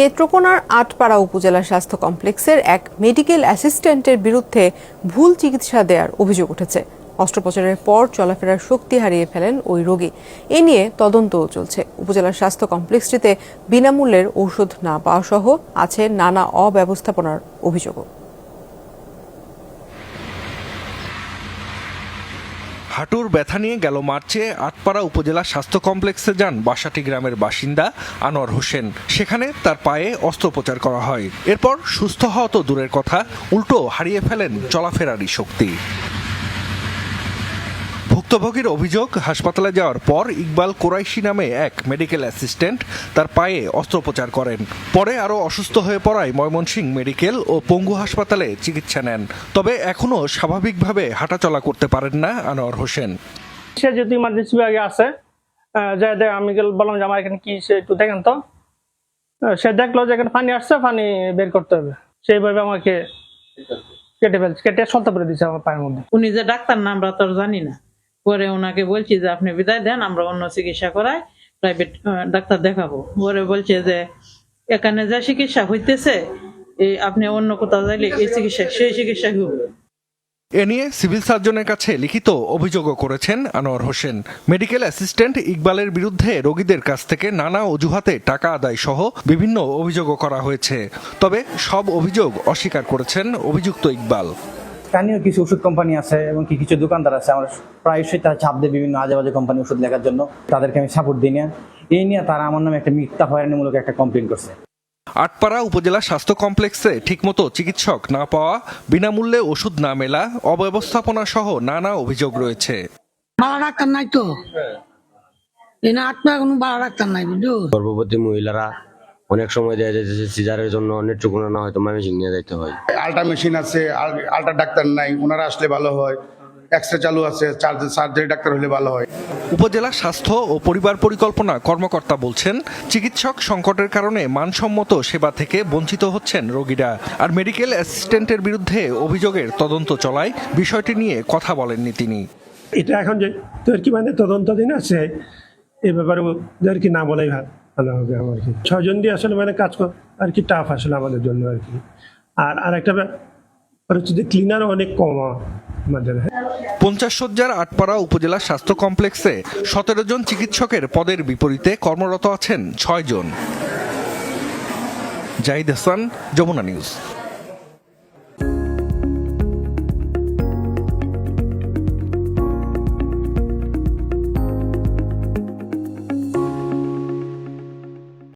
নেত্রকোনার আটপাড়া উপজেলা স্বাস্থ্য কমপ্লেক্সের এক মেডিকেল অ্যাসিস্ট্যান্টের বিরুদ্ধে ভুল চিকিৎসা দেওয়ার অভিযোগ উঠেছে। অস্ত্রোপচারের পর চলাফেরার শক্তি হারিয়ে ফেলেন ওই রোগী। এ নিয়ে তদন্তও চলছে। উপজেলা স্বাস্থ্য কমপ্লেক্সটিতে বিনামূল্যের ঔষধ না পাওয়া সহ আছে নানা অব্যবস্থাপনার অভিযোগও। হাঁটুর ব্যথা নিয়ে গেল মার্চে আটপাড়া উপজেলা স্বাস্থ্য কমপ্লেক্সে যান বাসাটি গ্রামের বাসিন্দা আনোয়ার হোসেন। সেখানে তার পায়ে অস্ত্রোপচার করা হয়। এরপর সুস্থ হওয়া তো দূরের কথা, উল্টো হারিয়ে ফেলেন চলাফেরারই শক্তি। ভুক্তভোগীর অভিযোগ, হাসপাতালে যাওয়ার পর ইকবাল কোরাইশি নামে এক মেডিকেল অ্যাসিস্ট্যান্ট তার পায়ে অস্ত্রোপচার করেন। পরে আরও অসুস্থ হয়ে পড়ায় ময়মনসিংহ মেডিকেল ও পঙ্গু হাসপাতালে চিকিৎসা নেন। তবে এখনও স্বাভাবিকভাবে হাঁটাচলা করতে পারেন না আনোয়ার হোসেন। সে যদি ইমার্জেন্সি বিভাগে আছে, আমি বললাম যে আমার এখানে কি সে একটু দেখেন তো। সে দেখলো যে এখানে পানি আসছে, পানি বের করতে হবে। সেইভাবে আমাকে কেটে সলতে করে দিচ্ছে আমার পায়ের মধ্যে। উনি যে ডাক্তার না আমরা তো জানি না। পরে ওনাকে বলছি যে আপনি বিদায় দেন, আমরা অন্য চিকিৎসা করাই, প্রাইভেট ডাক্তার দেখাবো। পরে বলছে যে এখানে যা চিকিৎসা হইতেছে আপনি অন্য কোথাও যাইলে এই চিকিৎসা সেই চিকিৎসা হবে। এ নিয়ে সিভিল সার্জনের কাছে লিখিত অভিযোগও করেছেন আনোয়ার হোসেন। মেডিকেল অ্যাসিস্ট্যান্ট ইকবালের বিরুদ্ধে রোগীদের কাছ থেকে নানা অজুহাতে টাকা আদায় সহ বিভিন্ন অভিযোগও করা হয়েছে। তবে সব অভিযোগ অস্বীকার করেছেন অভিযুক্ত ইকবাল। স্থানীয় কিছু ওষুধ কোম্পানি আছে এবং কিছু দোকানদার আছে, আমরা প্রায়শই তারা চাপ দেয় বিভিন্ন আজেবাজে কোম্পানি ওষুধ লেখার জন্য। তাদেরকে আমি সাপোর্ট দিই না। এই নিয়ে তারা আমার নামে একটা মিথ্যা হয়রানিমূলক একটা কমপ্লেন করছে। আটপাড়া উপজেলা স্বাস্থ্য কমপ্লেক্সে ঠিকমতো চিকিৎসক না পাওয়া, বিনামূল্যে ওষুধ না মেলা, অব্যবস্থাপনা সহ নানা অভিযোগ রয়েছে। ভালো ডাক্তার নাই তো, আটপাড়া কোনো ভালো ডাক্তার নাই। বুঝলো, গর্ভবতী মহিলারা অনেক সময় দেখা যাচ্ছে সিজারের জন্য নেত্রকোনা না হয়তো ময়মনসিংহ নিয়ে যাইতে হয়। আল্ট্রা মেশিন আছে, আল্ট্রা ডাক্তার নাই, ওনারা আসলে ভালো হয়। এক্সরে চালু আছে, সার্জারি ডাক্তার হলে ভালো হয়। উপজেলা স্বাস্থ্য ও পরিবার পরিকল্পনা কর্মকর্তা বলছেন, চিকিৎসক সংকটের কারণে মানসম্মত সেবা থেকে বঞ্চিত হচ্ছেন রোগীরা। আর মেডিকেল অ্যাসিস্ট্যান্টের বিরুদ্ধে অভিযোগের তদন্ত চলায় বিষয়টি নিয়ে কথা বলেননি তিনি। এটা এখন যে তদন্তাধীন আছে, এই ব্যাপারে না বলাই ভালো হবে। আমার কি 6 জন দিয়ে আসলে কাজ আর কি টাফ আসলে আমাদের জন্য আর কি। আর একটা ব্যাপার হচ্ছে যে ক্লিনার অনেক কম আমাদের। 50 শয্যার আটপাড়া উপজেলা স্বাস্থ্য কমপ্লেক্সে 17 জন চিকিৎসকের পদের বিপরীতে কর্মরত আছেন 6 জন। জাহিদ হাসান, যমুনা নিউজ।